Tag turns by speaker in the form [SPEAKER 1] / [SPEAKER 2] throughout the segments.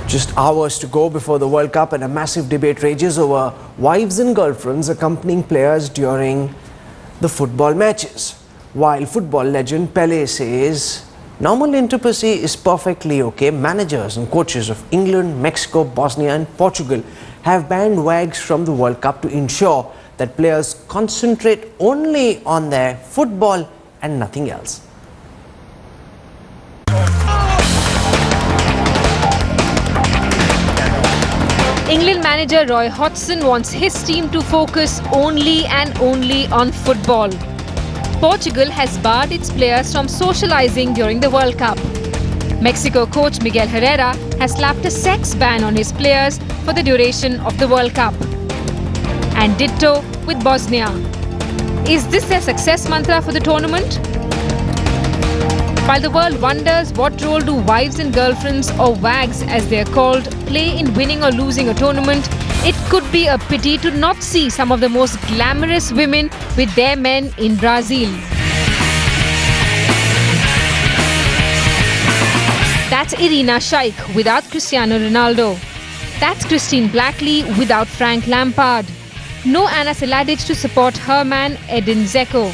[SPEAKER 1] Just hours to go before the World Cup and a massive debate rages over wives and girlfriends accompanying players during the football matches. While football legend Pelé says normal intimacy is perfectly okay, managers and coaches of England, Mexico, Bosnia and Portugal have banned wags from the World Cup to ensure that players concentrate only on their football and nothing else.
[SPEAKER 2] England manager Roy Hodgson wants his team to focus only and only on football. Portugal has barred its players from socializing during the World Cup. Mexico coach Miguel Herrera has slapped a sex ban on his players for the duration of the World Cup. And ditto with Bosnia. Is this their success mantra for the tournament? While the world wonders what role do wives and girlfriends, or wags as they are called, play in winning or losing a tournament, it could be a pity to not see some of the most glamorous women with their men in Brazil. That's Irina Shayk without Cristiano Ronaldo. That's Christine Blackley without Frank Lampard. No Ana Seladic to support her man Edin Dzeko.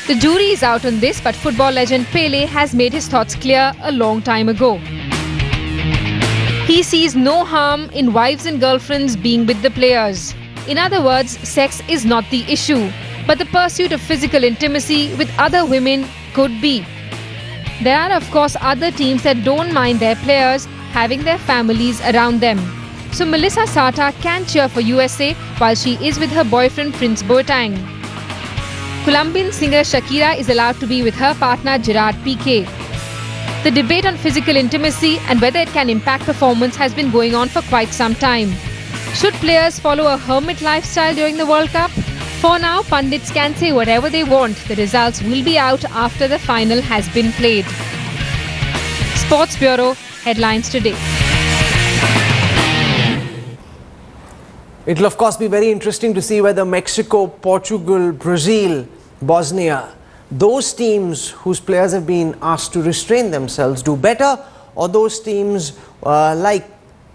[SPEAKER 2] The jury is out on this, but football legend Pelé has made his thoughts clear a long time ago. He sees no harm in wives and girlfriends being with the players. In other words, sex is not the issue, but the pursuit of physical intimacy with other women could be. There are of course other teams that don't mind their players having their families around them. So Melissa Sata can cheer for USA while she is with her boyfriend Prince Boateng. Colombian singer Shakira is allowed to be with her partner Gerard Piqué. The debate on physical intimacy and whether it can impact performance has been going on for quite some time. Should players follow a hermit lifestyle during the World Cup? For now, pundits can say whatever they want. The results will be out after the final has been played. Sports Bureau, headlines today.
[SPEAKER 1] It will of course be very interesting to see whether Mexico, Portugal, Brazil, Bosnia, those teams whose players have been asked to restrain themselves do better, or those teams like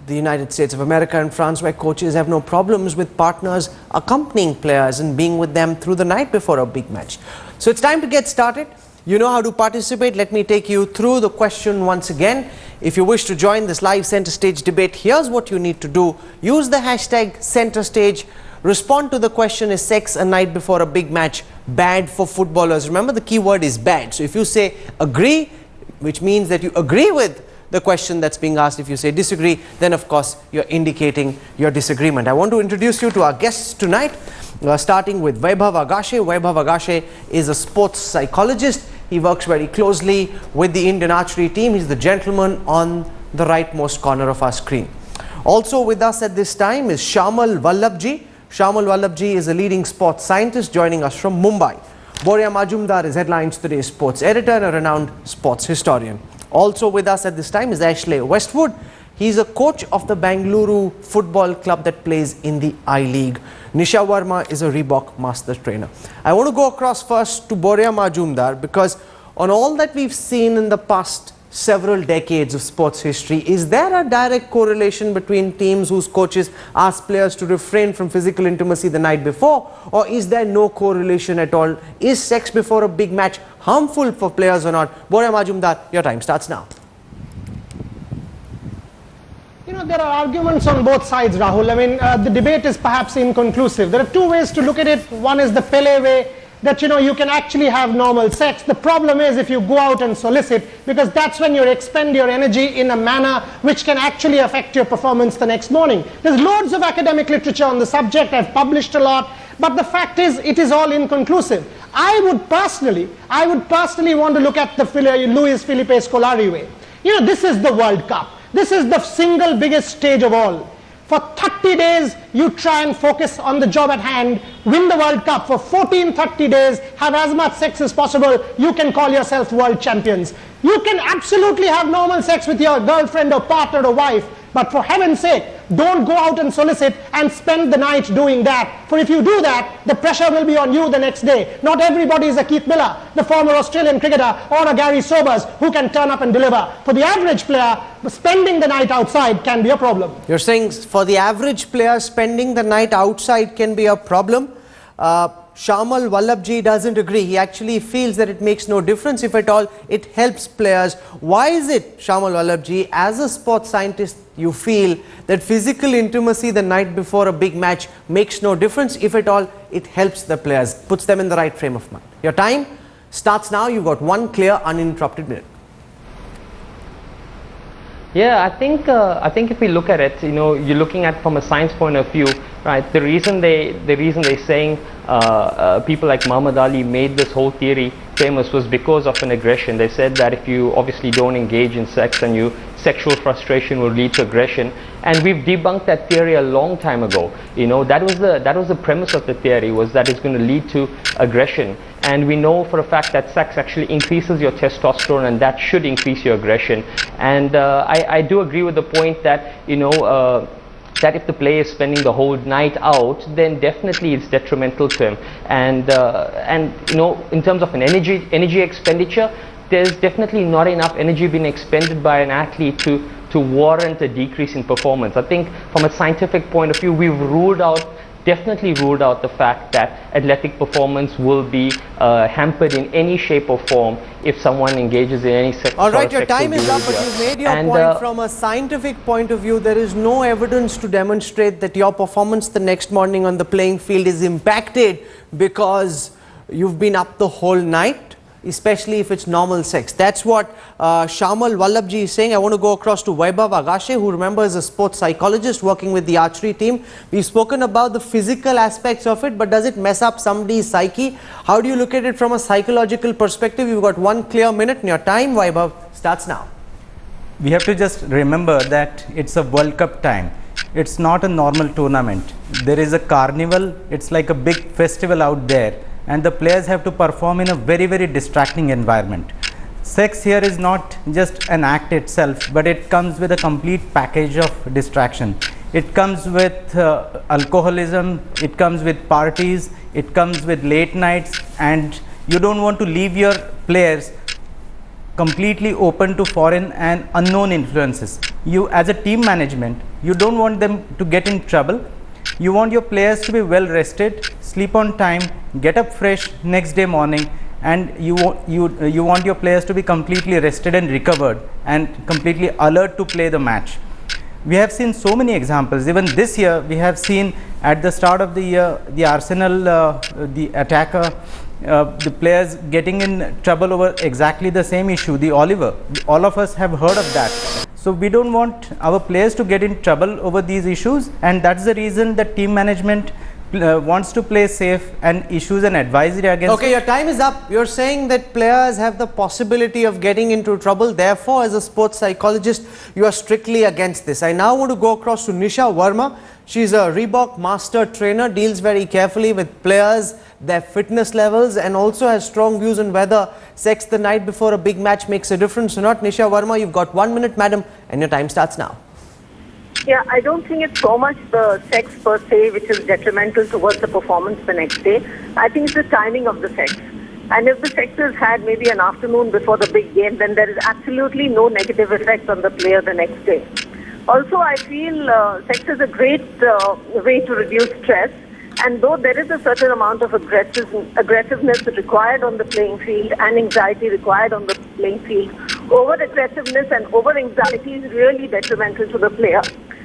[SPEAKER 1] the United States of America and France, where coaches have no problems with partners accompanying players and being with them through the night before a big match. So it's time to get started. You know how to participate. Let me take you through the question once again. If you wish to join this live center stage debate, here's what you need to do. Use the hashtag center stage. Respond to the question, is sex a night before a big match bad for footballers? Remember, the key word is bad. So if you say agree, which means that you agree with the question that's being asked. If you say disagree, then of course you're indicating your disagreement. I want to introduce you to our guests tonight, starting with Vaibhav Agashe. Vaibhav Agashe is a sports psychologist. He works very closely with the Indian archery team. He's the gentleman on the rightmost corner of our screen. Also with us at this time is Shamal Vallabhji. Shamal Vallabhji is a leading sports scientist joining us from Mumbai. Boria Majumdar is Headlines Today's sports editor and a renowned sports historian. Also with us at this time is Ashley Westwood. He's a coach of the Bengaluru football club that plays in the I-League. Nisha Verma is a Reebok master trainer. I want to go across first to Boria Majumdar, because on all that we've seen in the past several decades of sports history, is there a direct correlation between teams whose coaches ask players to refrain from physical intimacy the night before, or is there no correlation at all? Is sex before a big match harmful for players or not? Boria Majumdar, your time starts now.
[SPEAKER 3] You know, there are arguments on both sides, Rahul. I mean, the debate is perhaps inconclusive. There are two ways to look at it. One is the Pelé way, that you can actually have normal sex. The problem is if you go out and solicit, because that's when you expend your energy in a manner which can actually affect your performance the next morning. There's loads of academic literature on the subject. I've published a lot, but the fact is it is all inconclusive. I would personally want to look at the Luis Felipe Scolari way. You know, this is the World Cup. This is the single biggest stage of all. For 30 days, you try and focus on the job at hand, win the World Cup. For 30 days, have as much sex as possible. You can call yourself world champions. You can absolutely have normal sex with your girlfriend or partner or wife, but for heaven's sake, don't go out and solicit and spend the night doing that. For if you do that, the pressure will be on you the next day. Not everybody is a Keith Miller, the former Australian cricketer, or a Gary Sobers who can turn up and deliver. For the average player, spending the night outside can be a problem.
[SPEAKER 1] You're saying for the average player, spending the night outside can be a problem. Shamal Wallabji doesn't agree. He actually feels that it makes no difference. If at all, it helps players. Why is it, Shamal Wallabji, as a sports scientist, you feel that physical intimacy the night before a big match makes no difference? If at all, it helps the players, puts them in the right frame of mind. Your time starts now. You've got one clear, uninterrupted minute.
[SPEAKER 4] Yeah, I think if we look at it, you're looking at from a science point of view, right? The reason they're saying people like Muhammad Ali made this whole theory famous was because of an aggression. They said that if you obviously don't engage in sex, and sexual frustration will lead to aggression. And we've debunked that theory a long time ago. That was the premise of the theory, was that it's going to lead to aggression. And we know for a fact that sex actually increases your testosterone, and that should increase your aggression. And I do agree with the point that that if the player is spending the whole night out, then definitely it's detrimental to him. And in terms of an energy expenditure, there's definitely not enough energy being expended by an athlete to warrant a decrease in performance. I think from a scientific point of view, we've definitely ruled out the fact that athletic performance will be hampered in any shape or form if someone engages in any
[SPEAKER 1] All right, your time is up, but you've made your point. From a scientific point of view, there is no evidence to demonstrate that your performance the next morning on the playing field is impacted because you've been up the whole night, especially if it's normal sex. That's what Shamal Wallabji is saying. I want to go across to Vaibhav Agashe, who, remember, is a sports psychologist working with the archery team. We've spoken about the physical aspects of it, but does it mess up somebody's psyche? How do you look at it from a psychological perspective? You've got one clear minute, and your time, Vaibhav, starts now.
[SPEAKER 5] We have to just remember that it's a World Cup time. It's not a normal tournament. There is a carnival. It's like a big festival out there, and the players have to perform in a very, very distracting environment. Sex here is not just an act itself, but it comes with a complete package of distraction. It comes with alcoholism, it comes with parties, it comes with late nights, and you don't want to leave your players completely open to foreign and unknown influences. You, as a team management, you don't want them to get in trouble. You want your players to be well rested, sleep on time, get up fresh next day morning, and you want your players to be completely rested and recovered and completely alert to play the match. We have seen so many examples. Even this year, we have seen at the start of the year, the Arsenal, the attacker, the players getting in trouble over exactly the same issue, the Oliver. All of us have heard of that. So we don't want our players to get in trouble over these issues, and that's the reason that team management wants to play safe and issues an advisory against.
[SPEAKER 1] Okay, your time is up. You're saying that players have the possibility of getting into trouble. Therefore, as a sports psychologist, you are strictly against this. I now want to go across to Nisha Verma. She's a Reebok master trainer, deals very carefully with players, their fitness levels, and also has strong views on whether sex the night before a big match makes a difference or not. Nisha Verma, you've got 1 minute, madam, and your time starts now.
[SPEAKER 6] Yeah, I don't think it's so much the sex per se which is detrimental towards the performance the next day. I think it's the timing of the sex. And if the sex is had maybe an afternoon before the big game, then there is absolutely no negative effect on the player the next day. Also, I feel sex is a great way to reduce stress. And though there is a certain amount of aggressiveness required on the playing field and anxiety required on the playing field, over-aggressiveness and over-anxiety is really detrimental to the player.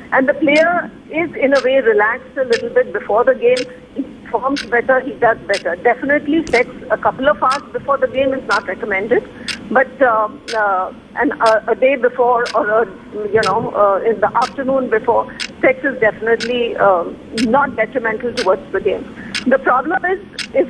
[SPEAKER 6] And the player is, in a way, relaxed a little bit before the game. He performs better, he does better. Definitely sex a couple of hours before the game is not recommended. But a day before, or in the afternoon before, sex is definitely not detrimental towards the game. The problem is if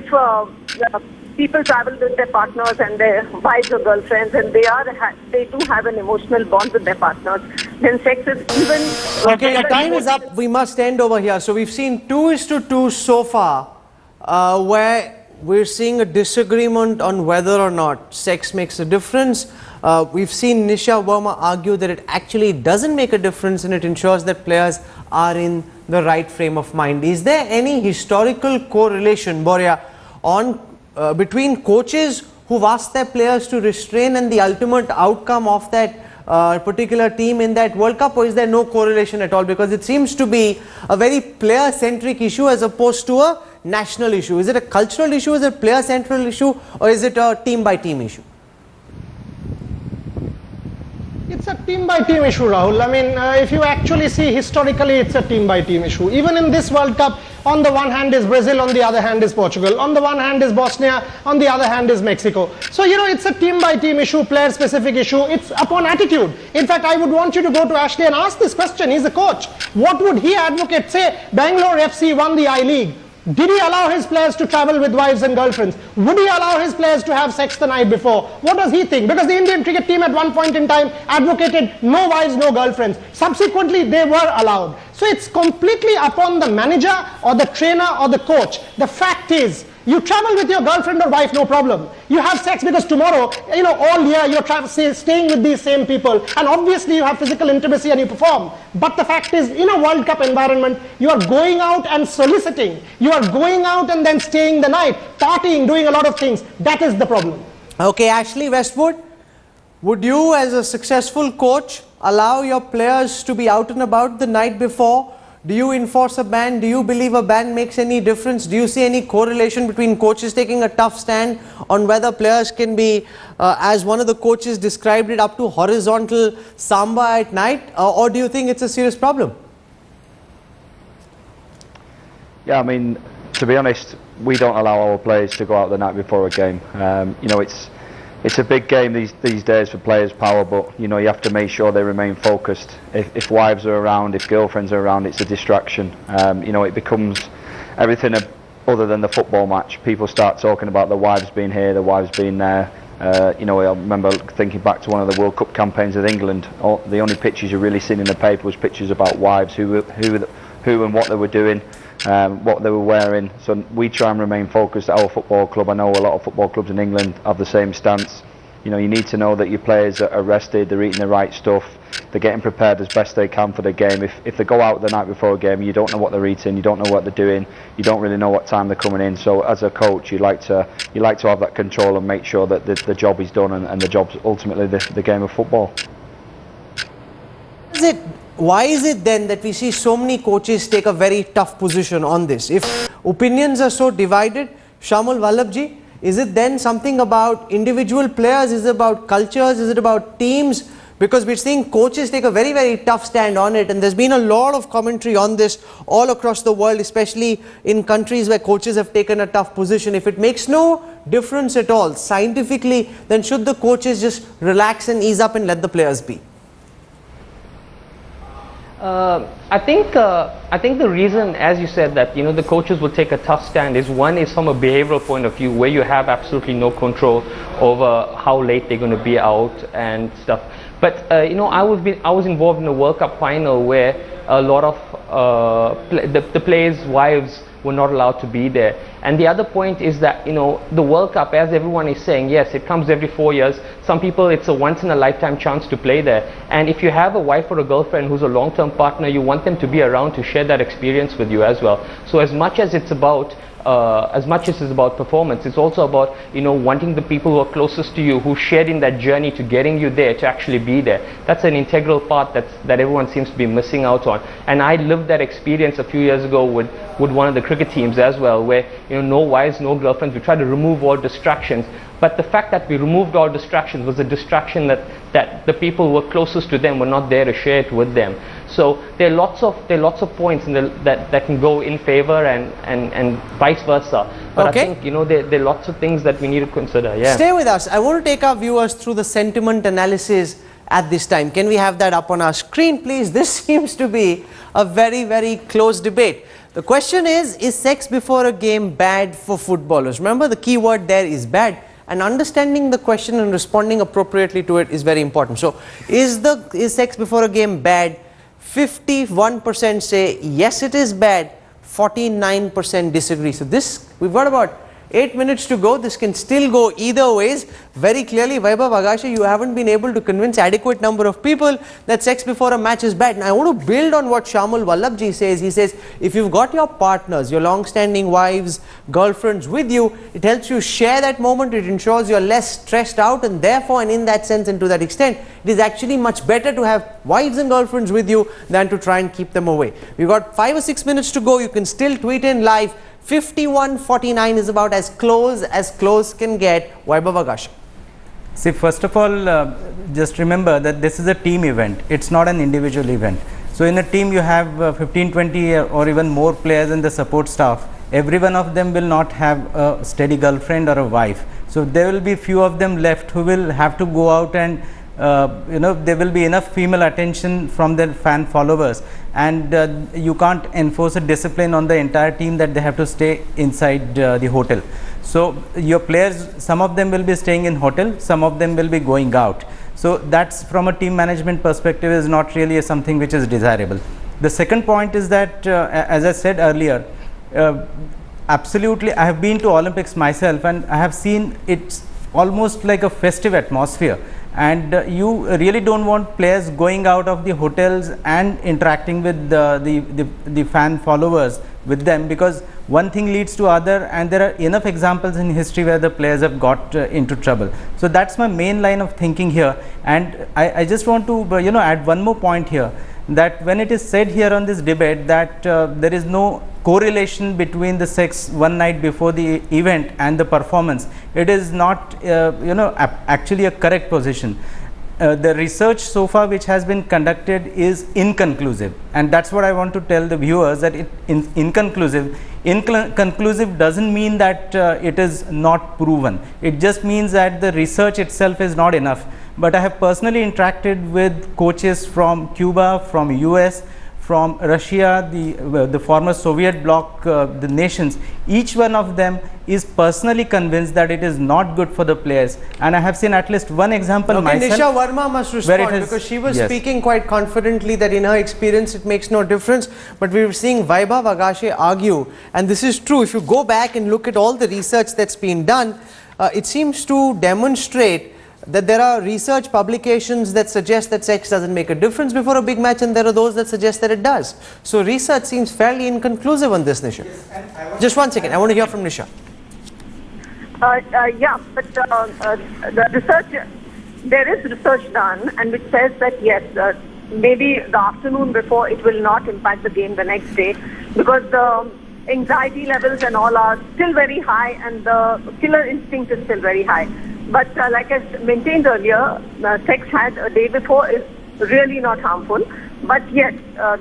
[SPEAKER 6] people travel with their partners and their wives or girlfriends, and they do have an emotional bond with their partners, then sex is even...
[SPEAKER 1] Okay, your time is up. We must end over here. So we've seen 2:2 so far, where we're seeing a disagreement on whether or not sex makes a difference. We've seen Nisha Verma argue that it actually doesn't make a difference and it ensures that players are in the right frame of mind. Is there any historical correlation, Boria, on between coaches who've asked their players to restrain and the ultimate outcome of that particular team in that World Cup, or is there no correlation at all? Because it seems to be a very player-centric issue as opposed to a national issue. Is it a cultural issue, is it a player-central issue, or is it a team-by-team issue?
[SPEAKER 3] It's a team-by-team issue, Rahul. I mean, if you actually see historically, it's a team-by-team issue. Even in this World Cup, on the one hand is Brazil, on the other hand is Portugal, on the one hand is Bosnia, on the other hand is Mexico. So, you know, it's a team-by-team issue, player-specific issue. It's upon attitude. In fact, I would want you to go to Ashley and ask this question. He's a coach. What would he advocate? Say, Bangalore FC won the I-League. Did he allow his players to travel with wives and girlfriends? Would he allow his players to have sex the night before? What does he think? Because the Indian cricket team at one point in time advocated no wives, no girlfriends. Subsequently, they were allowed. So it's completely upon the manager or the trainer or the coach. The fact is, you travel with your girlfriend or wife, no problem. You have sex because tomorrow, you know, all year you're staying with these same people, and obviously you have physical intimacy and you perform. But the fact is, in a World Cup environment, you are going out and soliciting. You are going out and then staying the night, partying, doing a lot of things. That is the problem.
[SPEAKER 1] Okay, Ashley Westwood, would you as a successful coach allow your players to be out and about the night before? Do you enforce a ban? Do you believe a ban makes any difference? Do you see any correlation between coaches taking a tough stand on whether players can be, as one of the coaches described it, up to horizontal samba at night? Or do you think it's a serious problem?
[SPEAKER 7] Yeah, I mean, to be honest, we don't allow our players to go out the night before a game. You know, it's a big game these days for players' power, but you know, you have to make sure they remain focused. If wives are around, if girlfriends are around, it's a distraction. You know, it becomes everything other than the football match. People start talking about the wives being here, the wives being there. You know, I remember thinking back to one of the World Cup campaigns with England. The only pictures you really seen in the paper was pictures about wives, who and what they were doing, what they were wearing. So we try and remain focused at our football club. I know a lot of football clubs in England have the same stance. You know, you need to know that your players are rested, they're eating the right stuff, they're getting prepared as best they can for the game. If they go out the night before a game, you don't know what they're eating, you don't know what they're doing, you don't really know what time they're coming in. So as a coach, you like to have that control and make sure that the job is done, and the job's ultimately the game of football.
[SPEAKER 1] Why is it then that we see so many coaches take a very tough position on this? If opinions are so divided, Shamul Vallabhji, is it then something about individual players? Is it about cultures? Is it about teams? Because we're seeing coaches take a very, very tough stand on it, and there's been a lot of commentary on this all across the world, especially in countries where coaches have taken a tough position. If it makes no difference at all scientifically, then should the coaches just relax and ease up and let the players be?
[SPEAKER 4] I think the reason, as you said, that you know the coaches will take a tough stand is, one is from a behavioral point of view, where you have absolutely no control over how late they're going to be out and stuff. But you know, I was involved in a World Cup final where a lot of the players' wives were not allowed to be there. And the other point is that, you know, the World Cup, as everyone is saying, yes, it comes every 4 years. Some people, it's a once in a lifetime chance to play there. And if you have a wife or a girlfriend who's a long-term partner, you want them to be around to share that experience with you as well. So as much as it's about performance, it's also about, you know, wanting the people who are closest to you, who shared in that journey to getting you there, to actually be there. That's an integral part that everyone seems to be missing out on. And I lived that experience a few years ago with one of the cricket teams as well, where, you know, no wives, no girlfriends. We tried to remove all distractions. But the fact that we removed all distractions was a distraction that the people who were closest to them were not there to share it with them. So there are lots of points that can go in favor and vice versa. But
[SPEAKER 1] okay.
[SPEAKER 4] I think, you know, there are lots of things that we need to consider. Yeah.
[SPEAKER 1] Stay with us. I want to take our viewers through the sentiment analysis at this time. Can we have that up on our screen, please? This seems to be a very, very close debate. The question is sex before a game bad for footballers? Remember, the key word there is bad. And understanding the question and responding appropriately to it is very important. So, is sex before a game bad? 51% say yes, it is bad. 49% disagree. So this, we've got about 8 minutes to go. This can still go either ways. Very clearly, Vaibhav Agashe, you haven't been able to convince adequate number of people that sex before a match is bad. Now, I want to build on what Shamul Vallabhji says. He says, if you've got your partners, your long-standing wives, girlfriends with you, it helps you share that moment. It ensures you're less stressed out, and therefore, and in that sense and to that extent, it is actually much better to have wives and girlfriends with you than to try and keep them away. We've got 5 or 6 minutes to go. You can still tweet in live. 51-49 is about as close can get. Vaibhav Agashe.
[SPEAKER 5] See, first of all, just remember that this is a team event. It's not an individual event. So in a team you have 15, 20 or even more players in the support staff. Every one of them will not have a steady girlfriend or a wife. So there will be few of them left who will have to go out and there will be enough female attention from their fan followers, and you can't enforce a discipline on the entire team that they have to stay inside the hotel. So your players, some of them will be staying in hotel, some of them will be going out. So that's, from a team management perspective, is not really something which is desirable. The second point is that, as I said earlier, absolutely, I have been to Olympics myself, and I have seen it's almost like a festive atmosphere. And you really don't want players going out of the hotels and interacting with the fan followers with them, because one thing leads to other, and there are enough examples in history where the players have got into trouble. So that's my main line of thinking here. And I just want to add one more point here, that when it is said here on this debate that there is no correlation between the sex one night before the event and the performance, it is not actually a correct position. The research so far which has been conducted is inconclusive, and that's what I want to tell the viewers, that inconclusive doesn't mean that it is not proven. It just means that the research itself is not enough. But I have personally interacted with coaches from Cuba, from US, from Russia, the former Soviet bloc, the nations. Each one of them is personally convinced that it is not good for the players, and I have seen at least one example myself.
[SPEAKER 1] Nisha Verma must respond, because she was speaking quite confidently that in her experience it makes no difference, but we were seeing Vaibhav Agashe argue, and this is true. If you go back and look at all the research that's been done, it seems to demonstrate that there are research publications that suggest that sex doesn't make a difference before a big match, and there are those that suggest that it does. So research seems fairly inconclusive on this, Nisha. Yes, just one second, I want to hear from Nisha.
[SPEAKER 6] Yeah, but the research, there is research done, and which says that yes, maybe the afternoon before it will not impact the game the next day, because the anxiety levels and all are still very high, and the killer instinct is still very high. But like I maintained earlier, sex had a day before is really not harmful. But yes,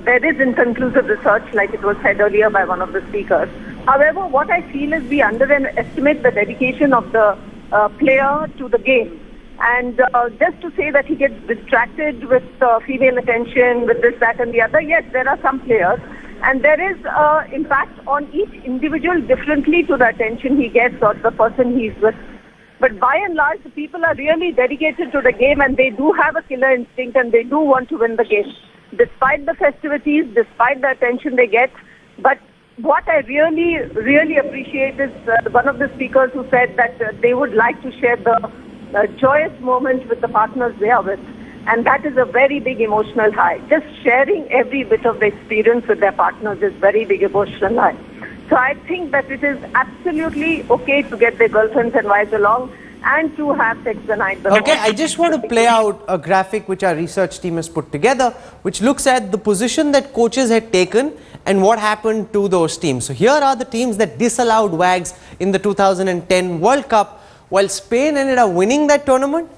[SPEAKER 6] there is inconclusive research, like it was said earlier by one of the speakers. However, what I feel is we underestimate the dedication of the player to the game. And just to say that he gets distracted with female attention, with this, that and the other, yes, there are some players. And there is impact on each individual differently to the attention he gets or the person he's with. But by and large, the people are really dedicated to the game, and they do have a killer instinct, and they do want to win the game, despite the festivities, despite the attention they get. But what I really, really appreciate is one of the speakers who said that they would like to share the joyous moment with the partners they are with. And that is a very big emotional high. Just sharing every bit of the experience with their partners is very big emotional high. So I think that it is absolutely okay to get their girlfriends and wives along and to have sex the night before.
[SPEAKER 1] Okay, I just want to play out a graphic which our research team has put together, which looks at the position that coaches had taken and what happened to those teams. So here are the teams that disallowed WAGs in the 2010 World Cup. While Spain ended up winning that tournament,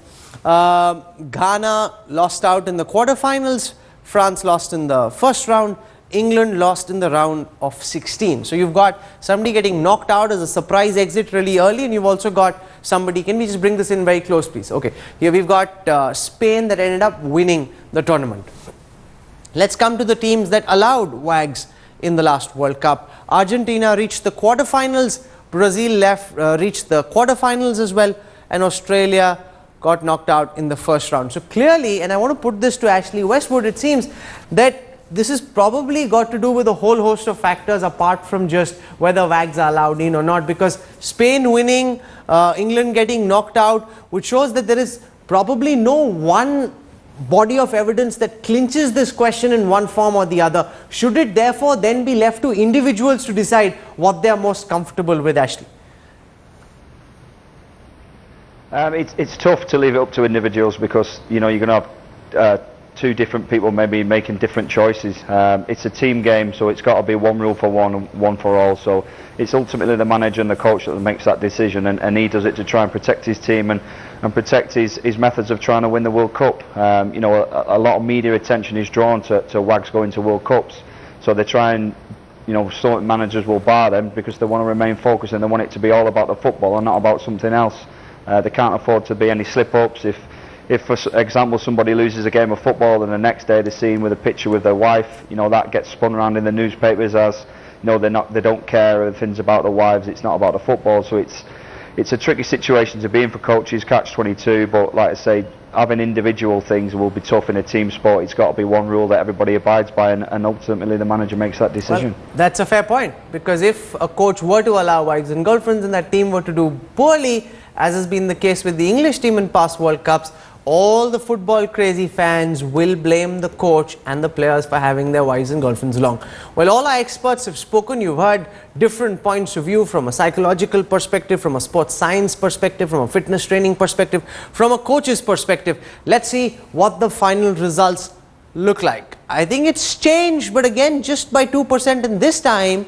[SPEAKER 1] Ghana lost out in the quarterfinals, France lost in the first round, England lost in the round of 16. So you've got somebody getting knocked out as a surprise exit really early, and you've also got somebody, can we just bring this in very close please? Okay, here we've got Spain that ended up winning the tournament. Let's come to the teams that allowed WAGs in the last World Cup. Argentina reached the quarterfinals, Brazil reached the quarterfinals as well, and Australia got knocked out in the first round. So clearly, and I want to put this to Ashley Westwood, it seems that this has probably got to do with a whole host of factors apart from just whether WAGs are allowed in or not, because Spain winning, England getting knocked out, which shows that there is probably no one body of evidence that clinches this question in one form or the other. Should it therefore then be left to individuals to decide what they are most comfortable with, Ashley?
[SPEAKER 7] It's tough to leave it up to individuals because, you know, you're going to have two different people maybe making different choices. It's a team game, so it's got to be one rule for one and one for all. So it's ultimately the manager and the coach that makes that decision, and he does it to try and protect his team and protect his methods of trying to win the World Cup. You know, a lot of media attention is drawn to WAGs going to World Cups, so they try and, you know, some managers will bar them because they want to remain focused and they want it to be all about the football and not about something else. They can't afford to be any slip-ups. If, for example, somebody loses a game of football and the next day they're seen with a picture with their wife, you know, that gets spun around in the newspapers as, you know, they don't care if things about the wives, it's not about the football. So it's a tricky situation to be in for coaches, catch-22, but like I say, having individual things will be tough in a team sport. It's got to be one rule that everybody abides by, and ultimately the manager makes that decision.
[SPEAKER 1] Well, that's a fair point, because if a coach were to allow wives and girlfriends and that team were to do poorly, as has been the case with the English team in past World Cups, all the football crazy fans will blame the coach and the players for having their wives and girlfriends along. Well, all our experts have spoken. You've heard different points of view from a psychological perspective, from a sports science perspective, from a fitness training perspective, from a coach's perspective. Let's see what the final results look like. I think it's changed, but again, just by 2%, and this time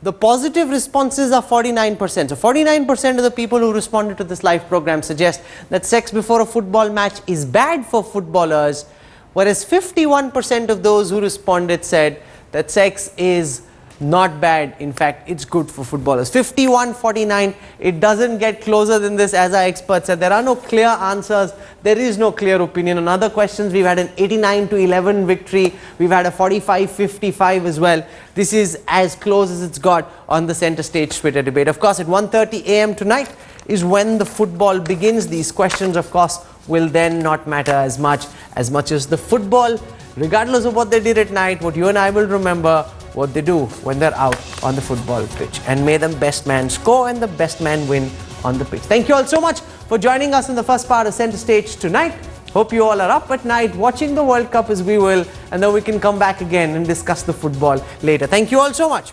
[SPEAKER 1] the positive responses are 49%. So 49% of the people who responded to this live program suggest that sex before a football match is bad for footballers, whereas 51% of those who responded said that sex is not bad. In fact, it's good for footballers. 51-49. It doesn't get closer than this, as our experts said. There are no clear answers. There is no clear opinion. On other questions, we've had an 89-11 victory. We've had a 45-55 as well. This is as close as it's got on the Centre Stage Twitter debate. Of course, at 1:30 a.m. tonight is when the football begins. These questions, of course, will then not matter as much as the football. Regardless of what they did at night, what you and I will remember, what they do when they're out on the football pitch. And may the best man score and the best man win on the pitch. Thank you all so much for joining us in the first part of Centre Stage tonight. Hope you all are up at night watching the World Cup as we will, and then we can come back again and discuss the football later. Thank you all so much.